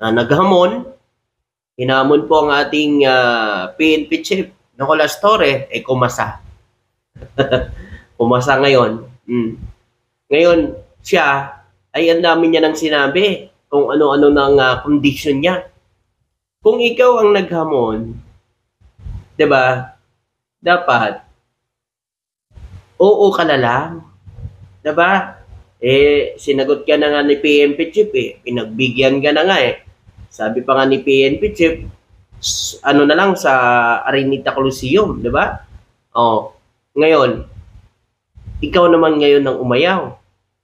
naghamon. Hinamon po ang ating PNP chief, Nicolas Torre, kumasa. Kumasa ngayon. Ngayon, siya, ay ang dami niya nang sinabi kung ano-ano ng condition niya. Kung ikaw ang naghamon, 'di ba? Dapat oo ka na lang, 'di ba? Sinagot ka na nga ni PNP chief pinagbigyan ka na nga Sabi pa nga ni PNP chief, ano na lang sa Araneta Coliseum, 'di ba? Ngayon, ikaw naman ngayon ang umayaw.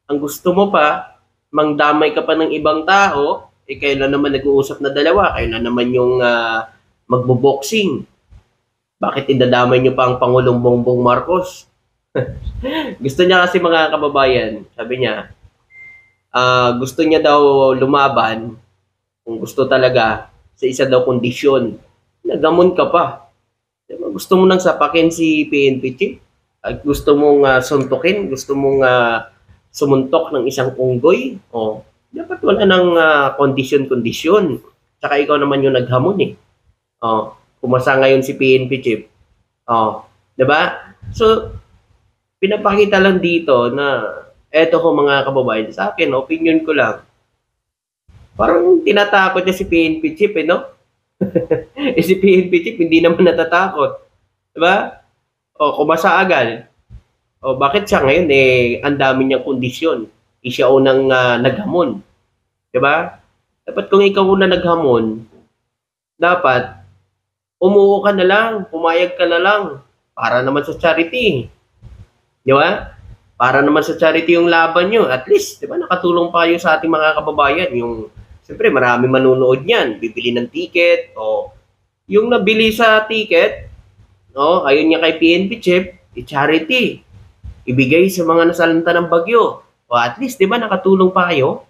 Ang gusto mo pa, mangdamay ka pa ng ibang tao, kailan naman nag-uusap na dalawa, kailan naman yung magbo-boxing. Bakit idadamay nyo pa ang Pangulong Bongbong Marcos? Gusto niya kasi mga kababayan, sabi niya, gusto niya daw lumaban, kung gusto talaga, sa isa daw kondisyon. Nagamon ka pa. Diba? Gusto mo nang sapakin si PNP chief? Gusto mong suntukin? Gusto mong sumuntok ng isang unggoy? Dapat wala ng kondisyon-kondisyon. Tsaka ikaw naman yung naghamon kumasa ngayon si PNP chief. Diba? So, pinapakita lang dito na eto ko mga kababayan, sa akin, opinion ko lang. Parang tinatakot niya si PNP chief, no? Si PNP chief, hindi naman natatakot. Diba? Kumasa agad. Bakit siya ngayon, ang dami niyang kondisyon. Siya unang naghamon. Diba? Dapat kung ikaw una naghamon, dapat umuo ka na lang, pumayag ka na lang, para naman sa charity. Di ba? Para naman sa charity yung laban nyo. At least, di ba, nakatulong pa kayo sa ating mga kababayan. Siyempre, marami manunood niyan. Bibili ng ticket. Yung nabili sa ticket, ayun niya kay PNP chief, charity. Ibigay sa mga nasalanta ng bagyo. At least, di ba, nakatulong pa kayo?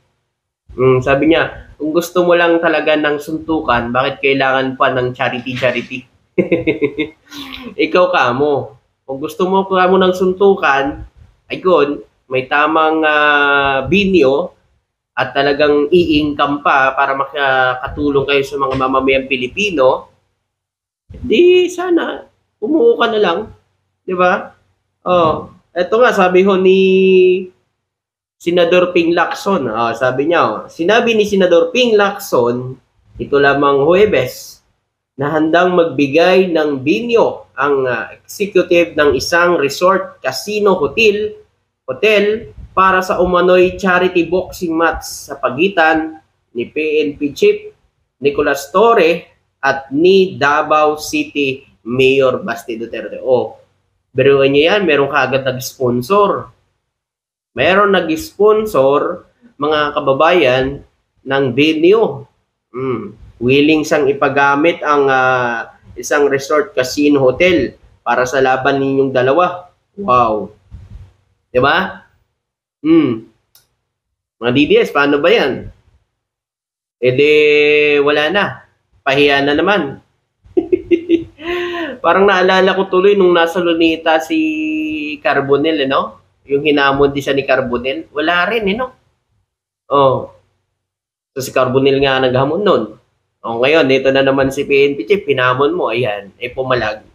Sabi niya, kung gusto mo lang talaga ng suntukan, bakit kailangan pa ng charity? Ikaw ka mo. Kung gusto mo ng suntukan, ayun, may tamang binyo at talagang i-income pa para makatulong kayo sa mga mamamayang Pilipino, di sana, umuo ka na lang. Di ba? Eto nga, sabi ho ni Senador Ping Lacson, sabi niya, sinabi ni Senador Ping Lacson, ito lamang Huwebes, na handang magbigay ng binyo ang executive ng isang resort casino hotel para sa umano'y charity boxing match sa pagitan ni PNP Chief Nicolas Torre at ni Davao City Mayor Basti Duterte. Biruin niyo yan, meron kaagad nag-sponsor. Meron nag-sponsor, mga kababayan, ng venue. Willing siyang ipagamit ang isang resort casino hotel para sa laban ninyong dalawa. Wow. Diba? Mga DDS, paano ba yan? Wala na. Pahiya na naman. Parang naalala ko tuloy nung nasa Lunita si Carbonell, no? Yung hinamon din siya ni Carbonell, wala rin, no? So si Carbonell nga naghamon nun. Ngayon, dito na naman si PNP chief, hinamon mo, ayan, pumalag.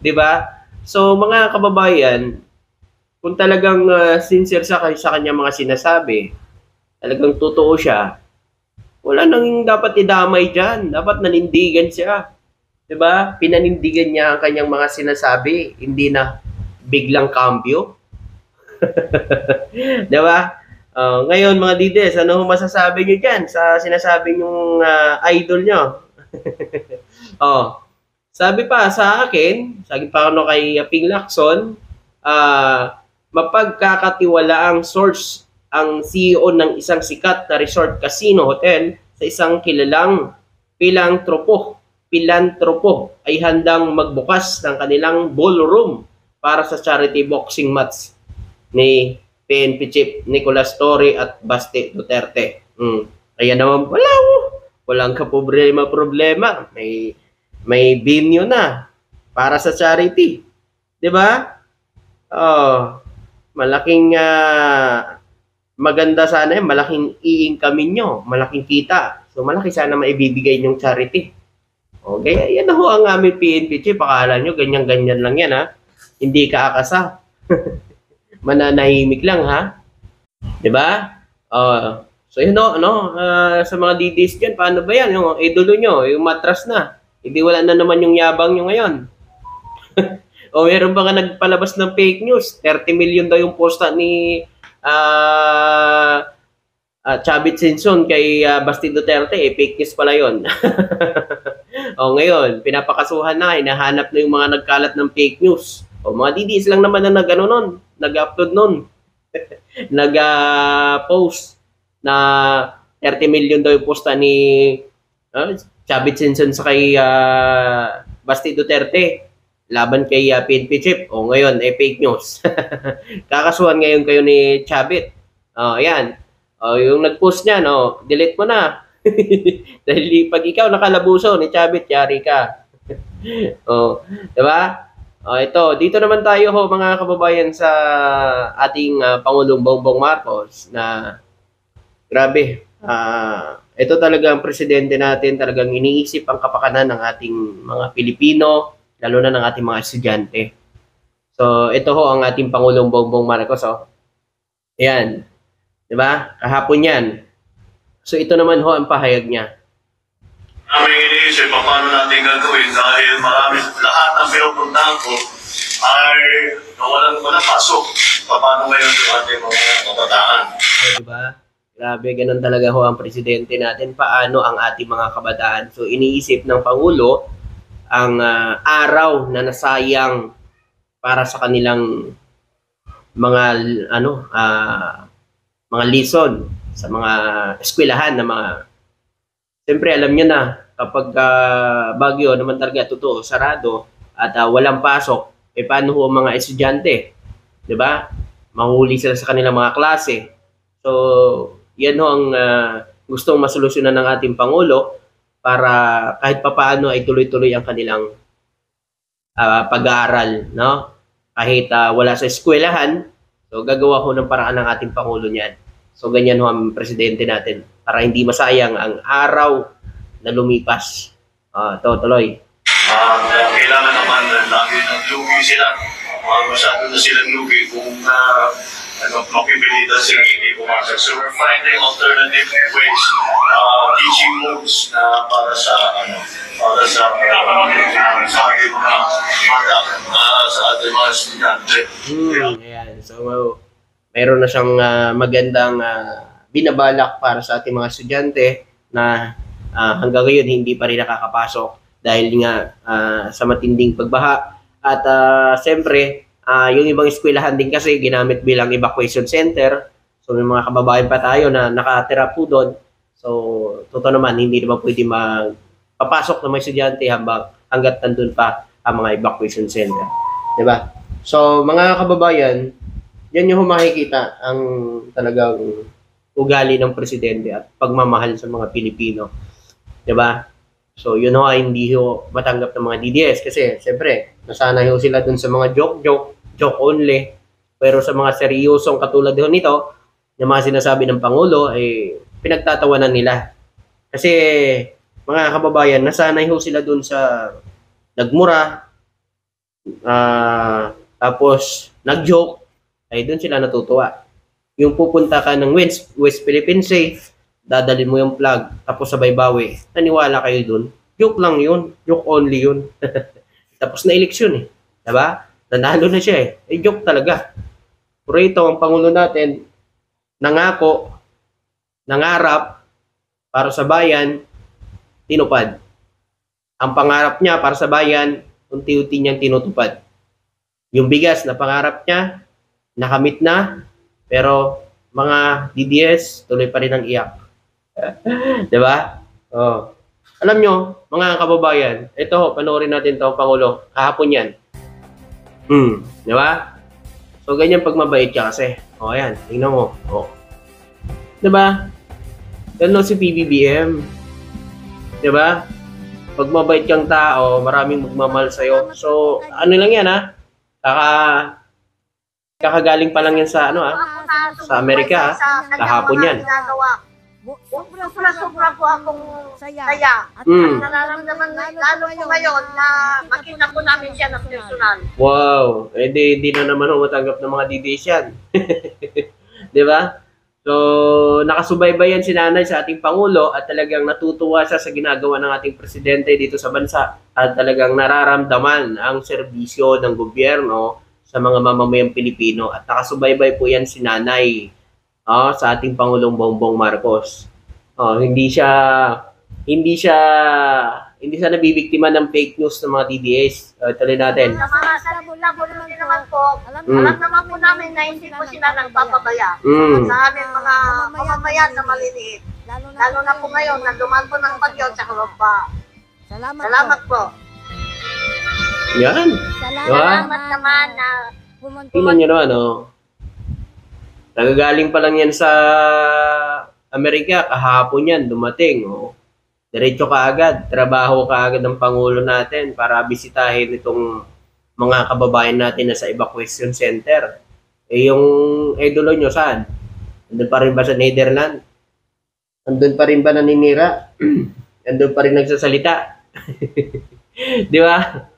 Diba? So, mga kababayan, kung talagang sincere sa kanya mga sinasabi, talagang totoo siya, wala nang dapat idamay dyan. Dapat nanindigan siya. Diba? Pinanindigan niya ang kanyang mga sinasabi, hindi na biglang cambio. Diba? Ngayon mga Dides, ano masasabi nyo dyan sa sinasabi nyong idol nyo? Sabi pa sa akin, sabi pa ano kay Ping Lacson, mapagkakatiwalaang source ang CEO ng isang sikat na resort casino hotel sa isang kilalang pilantropo ay handang magbukas ng kanilang ballroom para sa charity boxing match ni PNP Chief Nicolas Torre at Basti Duterte. Kaya naman walang kaproblema. May binyo na para sa charity. 'Di ba? Malaking maganda sana yun, malaking i-income nyo, malaking kita. So, malaki sana maibibigay yung charity. Okay, yan na ho ang aming PNP chief. Akala nyo, ganyan-ganyan lang yan, ha? Hindi ka akasa. Mananahimik lang, ha? Diba? So, yun, sa mga DDs dyan, paano ba yan? Yung idolo nyo, yung matras na. Hindi wala na naman yung yabang nyo ngayon. O meron ba nga nagpalabas ng fake news? 30 million daw yung posta ni Chavit Singson kay Basti Duterte. Fake news pala yun. O ngayon, pinapakasuhan na, hinahanap na yung mga nagkalat ng fake news. O mga DDs lang naman na nag-upload nun. Nag-post na 30 million daw yung posta ni Chavit Singson sa kay Basti Duterte laban kay PNP chief. O ngayon, fake news. Kakasuhan ngayon kayo ni Chavit. Ayan. Yung nag-post niya, delete mo na. Dahil pag ikaw nakalabuso ni Chavit, yari ka. Diba? Ito, dito naman tayo mga kababayan sa ating Pangulong Bongbong Marcos na grabe. Ito talaga ang presidente natin, talagang iniisip ang kapakanan ng ating mga Pilipino, lalo na ng ating mga estudyante. So, ito ho ang ating Pangulong Bongbong Marcos. Ayan. Diba? Kahapon yan. So, ito naman ho ang pahayag niya. Aming iniisip, paano natin gagawin dahil marami lahat ng pinupuntahan ko ay walang pasok. Paano ngayon yung ating mga kabataan? Diba? Grabe, ganun talaga ho ang presidente natin. Paano ang ating mga kabataan? So, iniisip ng Pangulo ang araw na nasayang para sa kanilang mga mga lesson sa mga eskwelahan na mga siyempre alam niyo na kapag bagyo naman talaga totoo sarado at walang pasok paano ho ang mga estudyante, 'di ba? Mahuli sila sa kanilang mga klase. So yan ho ang gustong masolusyonan ng ating Pangulo para kahit papaano ay tuloy-tuloy ang kanilang pag-aaral, no? Kahit wala sa eskwelahan, so gagawa ho ng paraan ng ating Pangulo niyan. So ganyan ho ang presidente natin para hindi masayang ang araw na lumipas. Tuloy. Kailangan naman lagi naglugi sila. Masyado na silang lugi kung makipilitan silang hindi pumasok. So we're finding alternative ways, teaching modes na para sa ating mga bata, sa ating mga estudyante. Ayan. So mayroon na siyang magandang binabalak para sa ating mga estudyante na hanggang ngayon hindi pa rin nakakapasok dahil nga sa matinding pagbaha. At siyempre, yung ibang eskwelahan din kasi ginamit bilang evacuation center. So may mga kababayan pa tayo na nakatira po doon. So totoo naman, hindi naman pwede magpapasok ng mga estudyante hanggat nandun pa ang mga evacuation center. Diba? So mga kababayan, yan yung makikita ang talagang ugali ng presidente at pagmamahal sa mga Pilipino. Diba? So, yun ho ay hindi ho matanggap ng mga DDS kasi siyempre, nasanay ho sila dun sa mga joke only. Pero sa mga seryosong katulad ho nito, yung mga sinasabi ng Pangulo ay pinagtatawanan nila. Kasi mga kababayan, nasanay ho sila dun sa nagmura, tapos nagjoke, ay dun sila natutuwa. Yung pupunta ka ng West Philippine Sea, dadalhin mo yung flag, tapos sabay bawi. Naniwala kayo dun. Joke lang yun. Joke only yun. Tapos na eleksyon Diba? Nanalo na siya joke talaga. Pero ito, ang Pangulo natin, nangako, nangarap, para sa bayan, tinupad. Ang pangarap niya para sa bayan, unti-unti niyang tinutupad. Yung bigas na pangarap niya, nakamit na, pero mga DDS, tuloy pa rin ang iyak. Diba? Alam nyo, mga kababayan, ito, panoorin natin ito, Pangulo. Kahapon yan. Diba? So, ganyan pag mabait ka kasi. Ayan, tingnan mo. Diba? Ganun si PBBM. Diba? Pag mabait kang tao, maraming magmamahal sa'yo. So, ano lang yan Kakagaling pa lang yan sa sa Amerika, kahapon yan. Sobra po akong saya. Mm. Nararamdaman lalo po ngayon na makita po namin siya ng personal. Wow, di na naman ho matanggap ng mga DDS yan. Di ba? So, nakasubaybay yan si nanay sa ating Pangulo at talagang natutuwa siya sa ginagawa ng ating presidente dito sa bansa at talagang nararamdaman ang serbisyo ng gobyerno sa mga mamamayang Pilipino at nakasubaybay po yan si nanay sa ating Pangulong Bongbong Marcos. Hindi siya nabibiktima ng fake news ng mga DDS. Tuloy natin. Sa mga salita din naman po, alam naman po namin na hindi po sila nagpapabaya sa aming mga mamamayan na maliliit. Lalo na po ngayon na dumaan po ng bagyo at lumpa. Salamat po. Yan. Salamat naman na Tingnan nyo naman, nagagaling pa lang yan sa Amerika, kahapon yan, dumating, Diretso kaagad, trabaho kaagad ng Pangulo natin para bisitahin itong mga kababayan natin na sa evacuation center. Yung idolo nyo, saan? Andun pa rin ba sa Netherlands? Andun pa rin ba naninira? Andun pa rin nagsasalita? Di ba?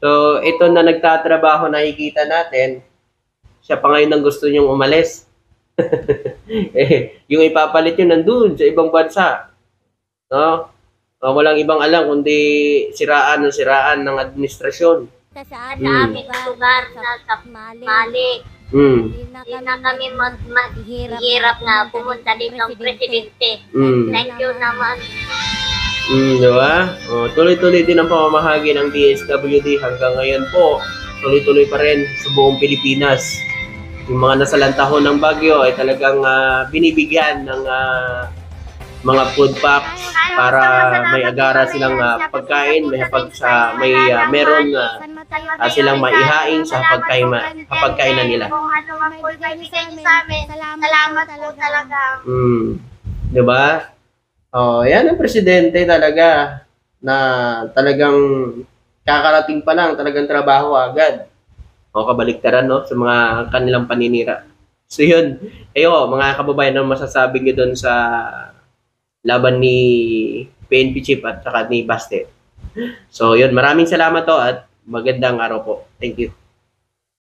So, ito na nagtatrabaho, nakikita natin, siya pa ngayon ang gusto niyong umalis. Yung ipapalit yun nandun sa ibang bansa. Walang ibang alam kundi siraan ng administrasyon. sa aming lugar na sa Mali. Hindi na kami mahirap na pumunta dito ang presidente. Thank you naman. Diba? Tuloy-tuloy din ang pamamahagi ng DSWD hanggang ngayon po. Tuloy-tuloy pa rin sa buong Pilipinas. Yung mga nasalantahon ng bagyo ay talagang binibigyan ng mga food packs para may agara silang pagkain, meron silang maihain sa pagkainan nila. Kung ano man po ibigay niyo sa amin, salamat po talaga. Diba? Yan ang presidente talaga na talagang kakarating pa lang, talagang trabaho agad. Kabaliktaran sa mga kanilang paninira. So yun, mga kababayan, ang masasabi nyo doon sa laban ni PNP Chief at saka ni Baste. So yun, maraming salamat at magandang araw po. Thank you.